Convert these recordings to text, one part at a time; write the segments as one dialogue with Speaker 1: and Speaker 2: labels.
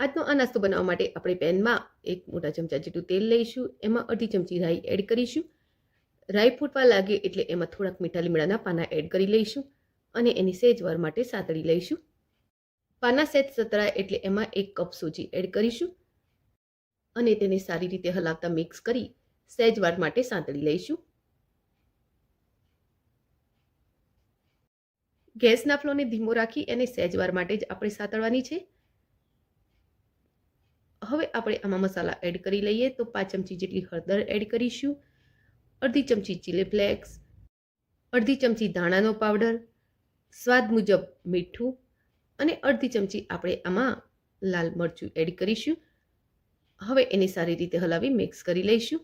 Speaker 1: આજનો આ નાસ્તો બનાવવા માટે આપણે પેનમાં 1 મોટા ચમચા જેટલું તેલ લઈશું. એમાં અડધી ચમચી રાઈ એડ કરીશું. રાઈ ફૂટવા લાગે એટલે એમાં થોડાક મીઠા લીમડાના પાના એડ કરી લઈશું અને એની સહેજ વાર માટે સાતળી લઈશું. પાના સહેજ સતળાય એટલે એમાં 1 કપ સૂજી એડ કરીશું અને તેને સારી રીતે હલાવતા મિક્સ કરી સહેજ વાર માટે સાંતળી લઈશું. ગેસના ફ્લોને ધીમો રાખી એને સહેજ વાર માટે જ આપણે સાતળવાની છે. હવે આપણે આમાં મસાલા એડ કરી લઈએ. તો 5 ચમચી જેટલી હળદર એડ કરીશું, અડધી ચમચી ચીલી ફ્લેક્સ, અડધી ચમચી ધાણાનો પાવડર, સ્વાદ મુજબ મીઠું અને અડધી ચમચી આપણે આમાં લાલ મરચું એડ કરીશું. હવે એને સારી રીતે હલાવી મિક્સ કરી લઈશું.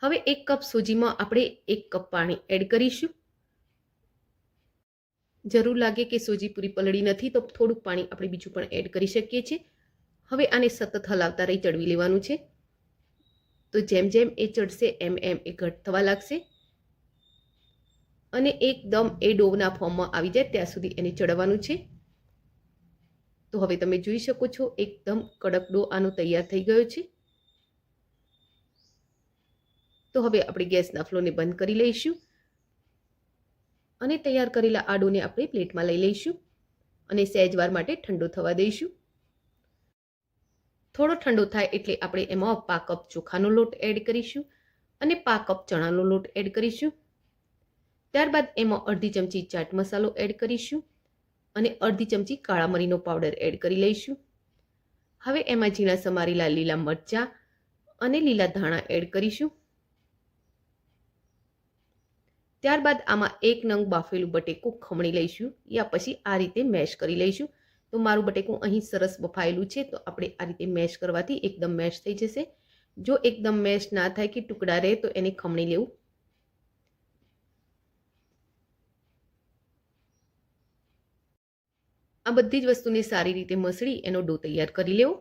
Speaker 1: હવે 1 કપ સૂજીમાં આપણે 1 કપ પાણી એડ કરીશું. જરૂર લાગે કે સૂજી પૂરી પલળી નથી તો થોડુંક પાણી આપણે બીજું પણ એડ કરી શકીએ છીએ. હવે આને સતત હલાવતા રહી ચડવી લેવાનું છે. તો જેમ જેમ એ ચડશે એમ એમ એ ઘટ થવા લાગશે અને એકદમ એ ડોના ફોર્મમાં આવી જાય ત્યાં સુધી એને ચડવાનું છે. તો હવે તમે જોઈ શકો છો એકદમ કડક ડો આનો તૈયાર થઈ ગયો છે. તો હવે આપણે ગેસના ફ્લોને બંધ કરી લઈશું અને તૈયાર કરેલા આ ડોને આપણે પ્લેટમાં લઈ લઈશું અને સહેજ વાર માટે ઠંડો થવા દઈશું. થોડો ઠંડો થાય એટલે આપણે એમાં 1/2 કપ ચોખાનો લોટ એડ કરીશું અને 1/2 કપ ચણાનો લોટ એડ કરીશું. ત્યારબાદ એમાં અડધી ચમચી ચાટ મસાલો એડ કરીશું અને અડધી ચમચી કાળા મરીનો પાવડર એડ કરી લઈશું. હવે એમાં ઝીણા સમારેલા લીલા મરચાં અને લીલા ધાણા એડ કરીશું. ત્યારબાદ આમાં 1 નંગ બાફેલું બટેકું ખમણી લઈશું યા પછી આ રીતે મેશ કરી લઈશું. તો મારું બટેકું અહીં સરસ બફાયેલું છે. તો આપણે આ રીતે મેશ કરવાથી એકદમ મેશ થઈ જશે. જો એકદમ મેશ ના થાય કે ટુકડા રહે તો એને ખમણી લેવું. આ બધી જ વસ્તુને સારી રીતે મસળી એનો ડો તૈયાર કરી લેવો.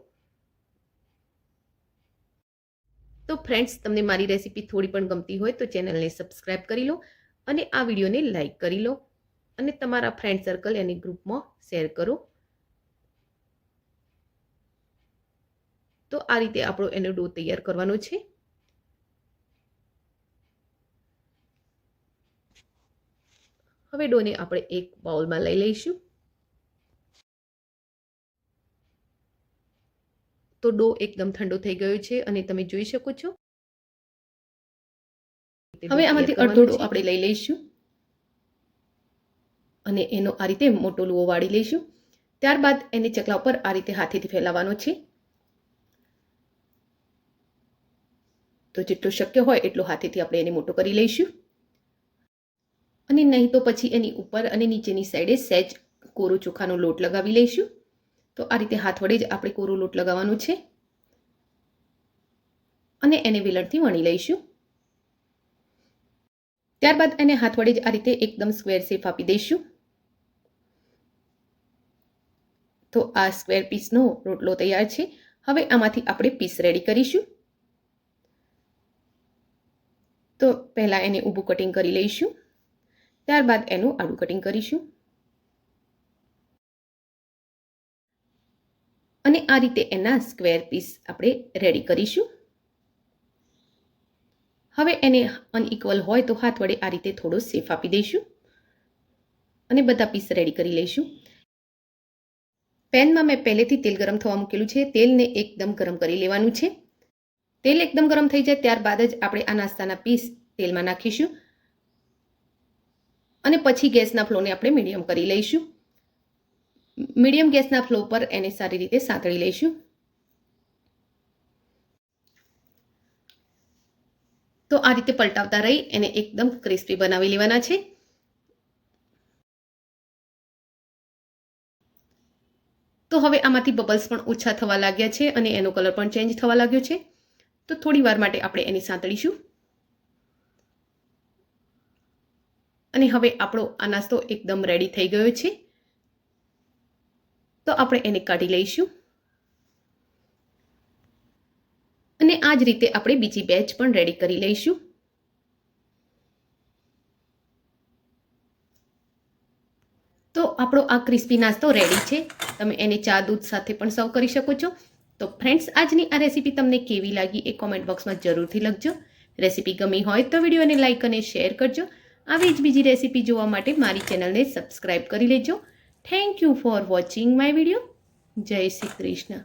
Speaker 1: તો ફ્રેન્ડ્સ, તમને મારી રેસીપી થોડી પણ ગમતી હોય તો ચેનલને સબસ્ક્રાઇબ કરી લો અને આ વિડીયોને લાઈક કરી લો અને તમારા ફ્રેન્ડ સર્કલ અને ગ્રુપમાં શેર કરો. તો આ રીતે આપણો એનો ડો તૈયાર કરવાનો છે. હવે ડોને આપણે એક બાઉલમાં લઈ લઈશું. તો ડો એકદમ ઠંડો થઈ ગયો છે અને તમે જોઈ શકો છો. હવે આમાંથી અડધો ડો આપણે લઈ લઈશું અને એનો આ રીતે મોટો લુઓ વાળી લઈશું. ત્યારબાદ એને ચકલા ઉપર આ રીતે હાથેથી ફેલાવવાનો છે. તો જેટલું શક્ય હોય એટલું હાથેથી આપણે એને મોટો કરી લઈશું અને નહીં તો પછી એની ઉપર અને નીચેની સાઈડે સહેજ કોરો ચોખાનો લોટ લગાવી લઈશું. તો આ રીતે હાથ વડે જ આપણે કોરો લોટ લગાવવાનો છે અને એને વેલણથી વણી લઈશું. ત્યારબાદ એને હાથ વડે જ આ રીતે એકદમ સ્ક્વેર શેપ આપી દઈશું. તો આ સ્ક્વેર પીસનો રોટલો તૈયાર છે. હવે આમાંથી આપણે પીસ રેડી કરીશું. તો પહેલાં એને ઊભું કટિંગ કરી લઈશું. ત્યારબાદ એનું આડું કટિંગ કરીશું અને આ રીતે એના સ્ક્વેર પીસ આપણે રેડી કરીશું. હવે એને અનઇક્વલ હોય તો હાથ વડે આ રીતે થોડો શેપ આપી દઈશું અને બધા પીસ રેડી કરી લઈશું. પેનમાં મેં પહેલેથી તેલ ગરમ થવા મૂકેલું છે. તેલને એકદમ ગરમ કરી લેવાનું છે. તેલ એકદમ ગરમ થઈ જાય ત્યારબાદ જ આપણે આ નાસ્તાના પીસ તેલમાં નાખીશું અને પછી ગેસના ફ્લોને આપણે મીડિયમ કરી લઈશું. મીડિયમ ગેસના ફ્લો પર એને સારી રીતે સાંતળી લઈશું. તો આ રીતે પલટાવતા રહી એને એકદમ ક્રિસ્પી બનાવી લેવાના છે. તો હવે આમાંથી બબલ્સ પણ ઓછા થવા લાગ્યા છે અને એનો કલર પણ ચેન્જ થવા લાગ્યો છે. તો થોડી વાર માટે આપણે એને સાંતળીશું અને હવે આપણો આ નાસ્તો એકદમ રેડી થઈ ગયો છે. તો આપણે એને કાઢી લઈશું અને આ જ રીતે આપણે બીજી બેચ પણ રેડી કરી લઈશું. તો આપણો આ ક્રિસ્પી નાસ્તો રેડી છે. તમે એને ચા દૂધ સાથે પણ સર્વ કરી શકો છો. તો ફ્રેન્ડ્સ, આજની આ રેસીપી તમને કેવી લાગી એ કોમેન્ટ બોક્સમાં જરૂરથી લખજો. રેસીપી ગમી હોય તો વિડીયોને લાઇક અને શેર કરજો. આવી જ બીજી રેસીપી જોવા માટે મારી ચેનલને સબસ્ક્રાઈબ કરી લેજો. Thank you for watching my video. જય શ્રી કૃષ્ણ.